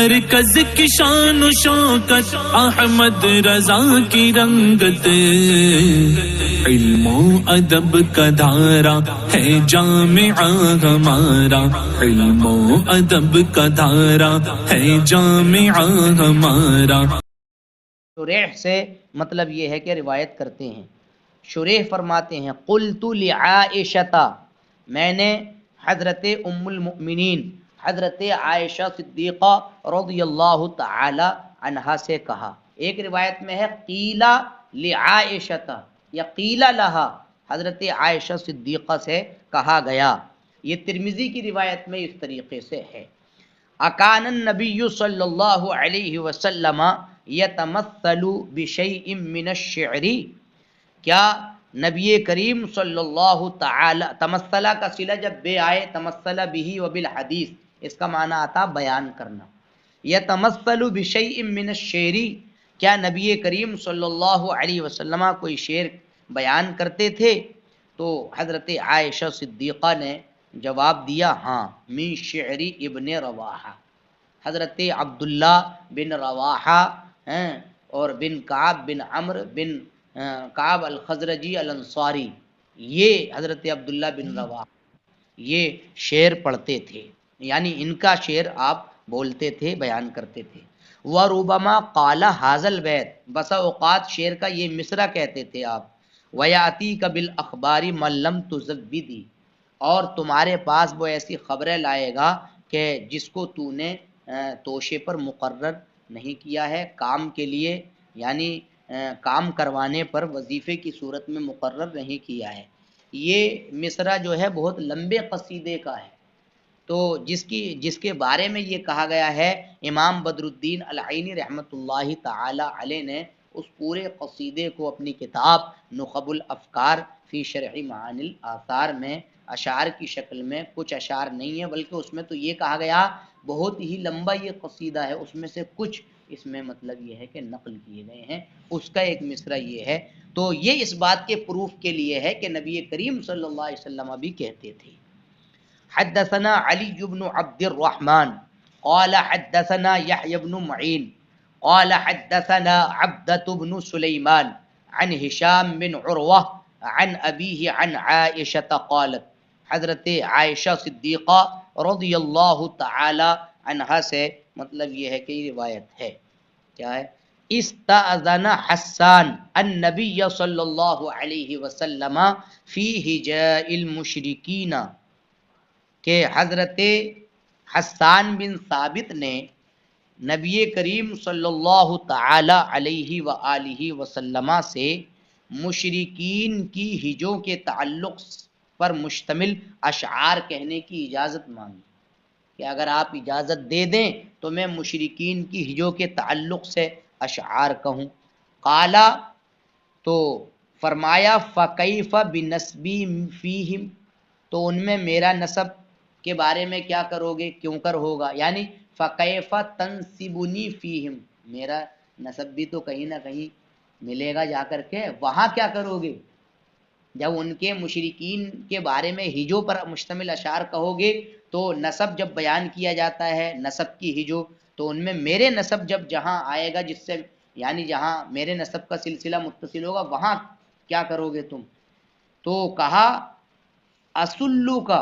مرکز کی شان و شوکت احمد رضا کی رنگت، علم و ادب کا دھارا ہے جامعہ ہمارا، علم و ادب کا دھارا ہے جامعہ ہمارا۔ شریح سے مطلب یہ ہے کہ روایت کرتے ہیں۔ شریح فرماتے ہیں قلت لعائشہ، میں نے حضرت ام المؤمنین حضرت عائشہ صدیقہ رضی اللہ تعالی عنہا سے کہا۔ ایک روایت میں ہے قیلا لعائشہ یا قیلا لہا، حضرت عائشہ صدیقہ سے کہا گیا۔ یہ ترمذی کی روایت میں اس طریقے سے ہے۔ اکان النبی صلی اللہ علیہ وسلم یتمثل بشیء من الشعر، کیا نبی کریم صلی اللہ تعالی، تمثلہ کا صلہ جب بے آئے تمثل به وبالحدیث، اس کا معنی آتا بیان کرنا۔ یتمثل بشیء من الشعر، کیا نبی کریم صلی اللہ علیہ وسلم کوئی شعر بیان کرتے تھے؟ تو حضرت عائشہ صدیقہ نے جواب دیا ہاں، من شعر ابن رواحہ، حضرت عبداللہ بن رواحہ اور بن کعب بن عمرو بن کعب الخزرجی الانصاری، یہ حضرت عبداللہ بن رواحہ یہ شعر پڑھتے تھے، یعنی ان کا شعر آپ بولتے تھے، بیان کرتے تھے۔ وَرُبَمَا قَالَ هَذَا الْبَيْتَ، بسا اوقات شعر کا یہ مصرع کہتے تھے آپ۔ وَيَأْتِيكَ بِالْأَخْبَارِ مَن لَّمْ تُزَوِّدِ، اور تمہارے پاس وہ ایسی خبریں لائے گا کہ جس کو تو نے توشے پر مقرر نہیں کیا ہے، کام کے لیے، یعنی کام کروانے پر وظیفے کی صورت میں مقرر نہیں کیا ہے۔ یہ مصرع جو ہے بہت لمبے قصیدے کا ہے، تو جس کے بارے میں یہ کہا گیا ہے، امام بدر الدین العینی رحمۃ اللہ تعالی علیہ نے اس پورے قصیدے کو اپنی کتاب نخب الافکار فی شرح معانی الاثار میں اشعار کی شکل میں، کچھ اشعار نہیں ہے بلکہ اس میں تو یہ کہا گیا بہت ہی لمبا یہ قصیدہ ہے، اس میں سے کچھ اس میں مطلب یہ ہے کہ نقل کیے گئے ہیں، اس کا ایک مصرع یہ ہے۔ تو یہ اس بات کے پروف کے لیے ہے کہ نبی کریم صلی اللہ علیہ وسلم بھی کہتے تھے۔ حدثنا علی بن عبد الرحمن قال حدثنا يحيى بن معين قال حدثنا عبدة بن سليمان عن هشام بن عروة عن أبيه عن عائشة قالت، حضرت عائشہ صدیقہ رضی اللہ تعالی عنہا سے مطلب یہ ہے کہ یہ روایت ہے، کیا ہے؟ استأذن حسان النبی صلی اللہ علیہ وسلم فی ہجاء المشرکین، کہ حضرت حسان بن ثابت نے نبی کریم صلی اللہ تعالی علیہ وآلہ وسلم سے مشرکین کی ہجوں کے تعلق پر مشتمل اشعار کہنے کی اجازت مانگی، کہ اگر آپ اجازت دے دیں تو میں مشرکین کی ہجوں کے تعلق سے اشعار کہوں۔ قالا، تو فرمایا فکیف بنسبی فیہم، تو ان میں میرا نسب کے بارے میں کیا کرو گے، کیوں کر ہوگا، یعنی فکیف تنسبنی فیہم، میرا نسب بھی تو کہیں نہ کہیں ملے گا جا کر کے، وہاں کیا کرو گے؟ جب ان کے مشرکین کے بارے میں ہجوں پر مشتمل اشعار کہو گے تو نسب جب بیان کیا جاتا ہے، نسب کی ہجو، تو ان میں میرے نسب جب جہاں آئے گا، جس سے یعنی جہاں میرے نسب کا سلسلہ متصل ہوگا، وہاں کیا کرو گے تم؟ تو کہا اسلو کا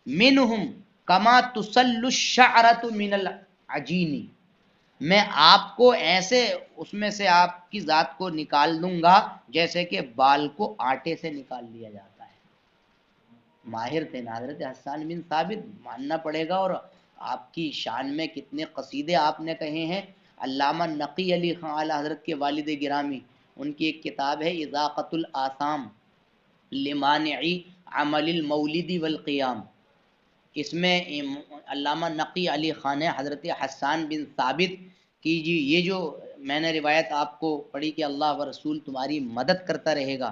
منہم کما تسل الشعرۃ من العجین، میں آپ کو ایسے اس میں سے آپ کی ذات کو نکال دوں گا جیسے کہ بال کو آٹے سے نکال لیا جاتا ہے۔ ماہر تھے نا حضرت حسان بن ثابت، ماننا پڑے گا، اور آپ کی شان میں کتنے قصیدے آپ نے کہے ہیں۔ علامہ نقی علی خان اعلیٰ حضرت کے والد گرامی، ان کی ایک کتاب ہے اضاقۃ الآثام لمانعی عمل المولد والقیام، اس میں علامہ نقی علی خان نے حضرت حسان بن ثابت کی جی یہ جو میں نے روایت آپ کو پڑھی کہ اللہ و رسول تمہاری مدد کرتا رہے گا،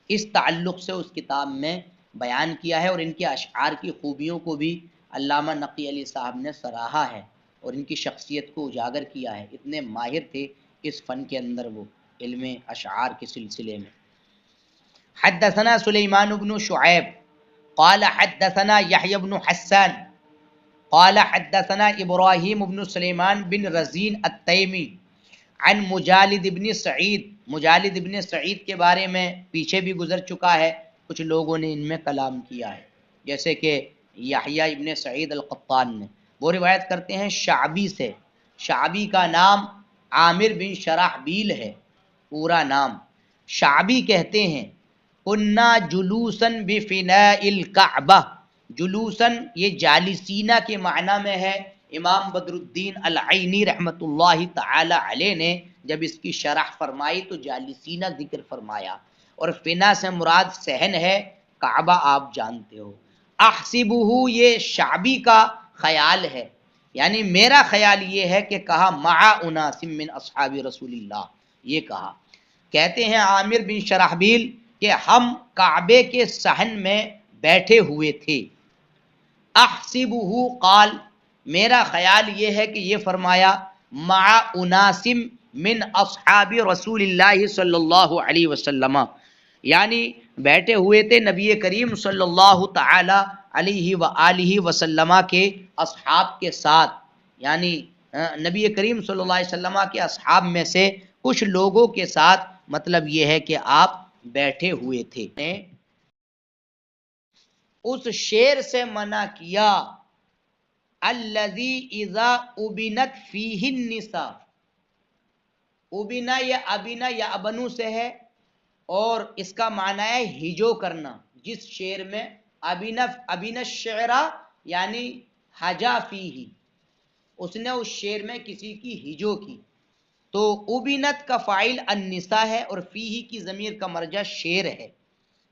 اس تعلق سے اس کتاب میں بیان کیا ہے، اور ان کے اشعار کی خوبیوں کو بھی علامہ نقی علی صاحب نے سراہا ہے اور ان کی شخصیت کو اجاگر کیا ہے، اتنے ماہر تھے اس فن کے اندر وہ علم اشعار کے سلسلے میں۔ حدثنا سلیمان بن شعیب قال حدثنا یحیی بن حسان قال حدثنا ابراہیم بن سلیمان بن رزین التیمی عن مجالد بن سعید، مجالد بن سعید کے بارے میں پیچھے بھی گزر چکا ہے، کچھ لوگوں نے ان میں کلام کیا ہے، جیسے کہ یحییٰ ابن سعید القطان نے، وہ روایت کرتے ہیں شعبی سے، شعبی کا نام عامر بن شرحبیل ہے پورا نام، شعبی کہتے ہیں کنا جلوسن بفناء الکعبہ، جلوسن یہ جالسینہ کے معنی میں ہے، امام بدر الدین العینی رحمۃ اللہ تعالی علیہ نے جب اس کی شرح فرمائی تو جالسینہ ذکر فرمایا، اور فنا سے مراد صحن ہے، کعبہ آپ جانتے ہو، احسبہ یہ شعبی کا خیال ہے، یعنی میرا خیال یہ ہے کہ کہا مع اناس من اصحاب رسول اللہ، یہ کہا، کہتے ہیں عامر بن شرحبیل کہ ہم کعبے کے صحن میں بیٹھے ہوئے تھے، احسبہ قال میرا خیال یہ ہے کہ یہ فرمایا مع اناسم من اصحاب رسول اللہ صلی اللہ علیہ وسلم، یعنی بیٹھے ہوئے تھے نبی کریم صلی اللہ تعالی علیہ وآلہ وسلم کے اصحاب کے ساتھ، یعنی نبی کریم صلی اللہ علیہ وسلم کے اصحاب میں سے کچھ لوگوں کے ساتھ، مطلب یہ ہے کہ آپ بیٹھے ہوئے تھے، اس شعر سے منع کیا الذی اذا ابنت فیہ النساء، ابنا یا ابنا یا ابنو سے ہے، اور اس کا معنی ہے ہجو کرنا، جس شعر میں ابن الشعرا یعنی حجا فیہ، اس نے اس شعر میں کسی کی ہجو کی، تو ابنت کا فاعل النساء ہے اور فیہ کی ضمیر کا مرجع شعر ہے،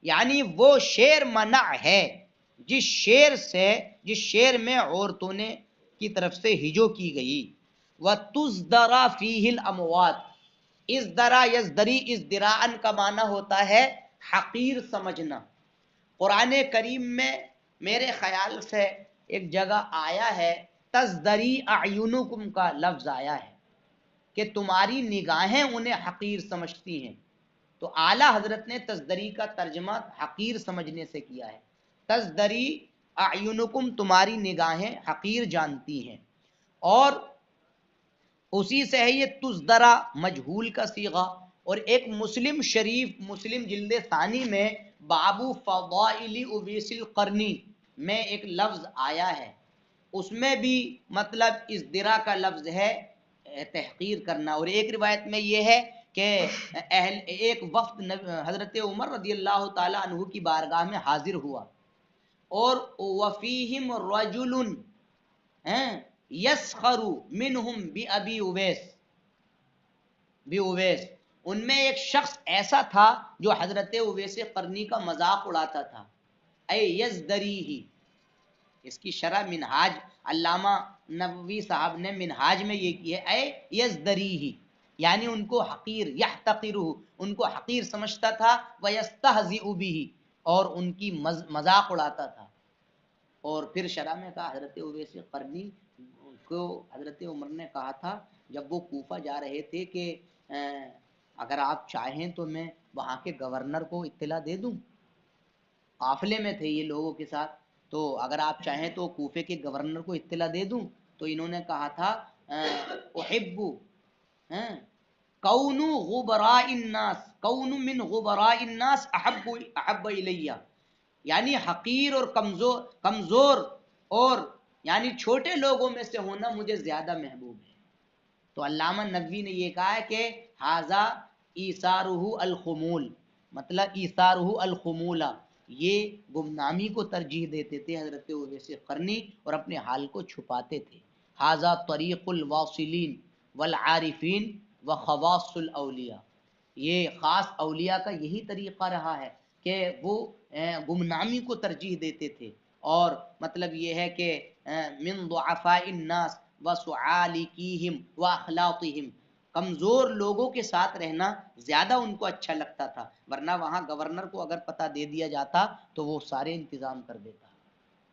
یعنی وہ شعر منع ہے جس شعر میں عورتوں نے کی طرف سے ہجو کی گئی، وَتُزْدَرَا فِيهِ الْأَمْوَاتِ، ازدرا یزدری ازدراءً کا معنی ہوتا ہے حقیر سمجھنا، قرآن کریم میں میرے خیال سے ایک جگہ آیا ہے تزدری اعینکم کا لفظ آیا ہے کہ تمہاری نگاہیں انہیں حقیر سمجھتی ہیں، تو اعلیٰ حضرت نے تزدری کا ترجمہ حقیر سمجھنے سے کیا ہے، تزدری اعینکم تمہاری نگاہیں حقیر جانتی ہیں، اور اسی سے ہے یہ تزدرا مجہول کا صیغہ، اور ایک مسلم شریف مسلم جلد ثانی میں بابو فضائل اویس القرنی میں ایک لفظ آیا ہے، اس میں بھی مطلب ازدرا کا لفظ ہے تحقیر کرنا، اور ایک روایت میں یہ ہے کہ ایک وفد حضرت عمر رضی اللہ تعالی عنہ کی بارگاہ میں حاضر ہوا، اور وفیہم رجل یسخر منہم بی اویس، ان میں ایک شخص ایسا تھا جو حضرت اویس قرنی کا مذاق اڑاتا تھا، اے یزدری ہی، اس کی شرح منہاج علامہ نووی صاحب نے منہاج میں یہ کی ہے، اے یزدری ہی، یعنی ان کو حقیر، یحتقرہ ان کو حقیر سمجھتا تھا، ویستہزئ بہ اور ان کی مذاق اڑاتا تھا، اور پھر شرح میں کہا حضرت اویس قرنی کو حضرت عمر نے کہا تھا جب وہ کوفہ جا رہے تھے کہ اگر آپ چاہیں تو میں وہاں کے گورنر کو اطلاع دے دوں، قافلے میں تھے یہ لوگوں کے ساتھ، تو اگر آپ چاہیں تو کوفے کے گورنر کو اطلاع دے دوں، تو انہوں نے کہا تھا احب کون غبراء الناس، کون من غبراء الناس احب الیہ، یعنی حقیر اور کمزور اور یعنی چھوٹے لوگوں میں سے ہونا مجھے زیادہ محبوب ہے، تو علامہ نووی نے یہ کہا ہے کہ ھذا ایثارہ الخمول، مطلب ایثارہ الخمولہ، یہ گمنامی کو ترجیح دیتے تھے حضرت اویس قرنی اور اپنے حال کو چھپاتے تھے، ھذا طریق الواصلین والعارفین وخواص الاولیاء، یہ خاص اولیاء کا یہی طریقہ رہا ہے کہ وہ گمنامی کو ترجیح دیتے تھے، اور مطلب یہ ہے کہ من ضعفاء الناس وسعالکیہم واخلاقہم، کمزور لوگوں کے ساتھ رہنا زیادہ ان کو اچھا لگتا تھا، ورنہ وہاں گورنر کو اگر پتہ دے دیا جاتا تو وہ سارے انتظام کر دیتا،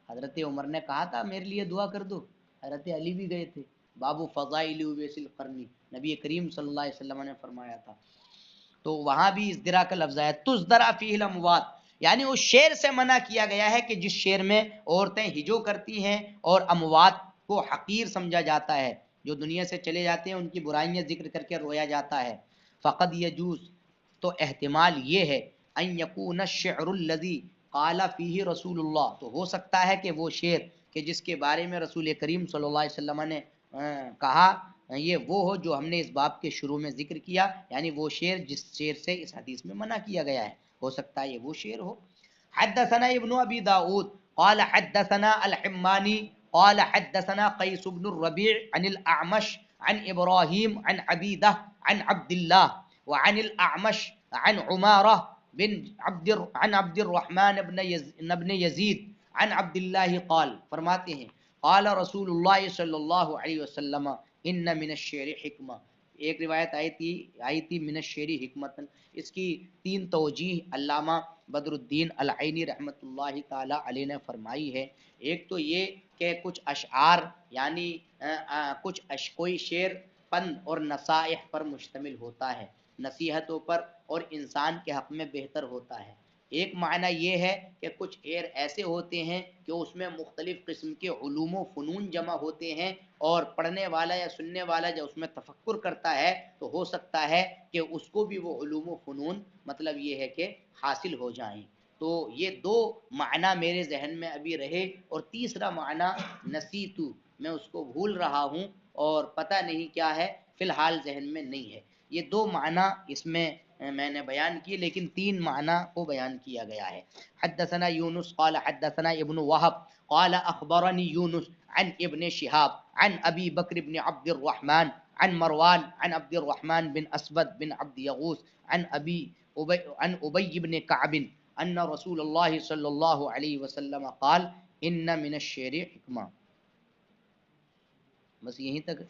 حضرت عمر نے کہا تھا میرے لیے دعا کر دو، حضرت علی بھی گئے تھے، بابو فضائل اویس القرنی نبی کریم صلی اللہ علیہ وسلم نے فرمایا تھا، تو وہاں بھی ازدرا کا لفظ ہے، تزدرا فیہ الاموات، یعنی اس شعر سے منع کیا گیا ہے کہ جس شعر میں عورتیں ہجو کرتی ہیں اور اموات کو حقیر سمجھا جاتا ہے، جو دنیا سے چلے جاتے ہیں ان کی برائیاں ذکر کر کے رویا جاتا ہے۔ فقد یجوز، تو احتمال یہ ہے، ان یکون الشعر الذی قال فیہ رسول اللہ، تو ہو سکتا ہے کہ وہ شعر کہ جس کے بارے میں رسول کریم صلی اللہ علیہ وسلم نے کہا، یہ وہ ہو جو ہم نے اس باب کے شروع میں ذکر کیا، یعنی وہ شعر جس شعر سے اس حدیث میں منع کیا گیا ہے، ہو سکتا ہے یہ وہ شعر ہو۔ حدثنا ابن ابی داود قال حدثنا الحمانی قال حدثنا قیس بن الربیع عن الاعمش عن ابراہیم عن عبیدہ عن عبد اللہ وعن الاعمش عن عمارہ بن عن عبد الرحمن بن یزید عن عبد اللہ قال، فرماتے ہیں قال رسول اللہ صلی اللہ علیہ وسلم ان من الشعر حکمہ، ایک روایت آئی تھی من الشعر حکمتن، اس کی 3 توجیہ علامہ بدر الدین العینی رحمۃ اللہ تعالی علیہ نے فرمائی ہے۔ ایک تو یہ کہ کچھ اشعار یعنی کوئی شعر پند اور نصائح پر مشتمل ہوتا ہے، نصیحتوں پر اور انسان کے حق میں بہتر ہوتا ہے۔ ایک معنی یہ ہے کہ کچھ شعر ایسے ہوتے ہیں کہ اس میں مختلف قسم کے علوم و فنون جمع ہوتے ہیں، اور پڑھنے والا یا سننے والا جب اس میں تفکر کرتا ہے تو ہو سکتا ہے کہ اس کو بھی وہ علوم و فنون مطلب یہ ہے کہ حاصل ہو جائیں۔ تو یہ 2 معنی میرے ذہن میں ابھی رہے، اور تیسرا معنی نسیتو، میں اس کو بھول رہا ہوں اور پتہ نہیں کیا ہے، فی الحال ذہن میں نہیں ہے۔ یہ 2 معنی اس میں میں نے بیان کیے، لیکن 3 معنی کو بیان کیا گیا ہے۔ حدثنا یونس قال حدثنا ابن وهب قال اخبرني يونس عن ابن شهاب عن ابي بكر بن عبد الرحمن عن مروان عن عبد الرحمن بن اسود بن عبد يغوث عن ابي بن كعب ان رسول الله صلی اللہ علیہ وسلم قال ان من الشعر حکمہ۔ بس یہیں تک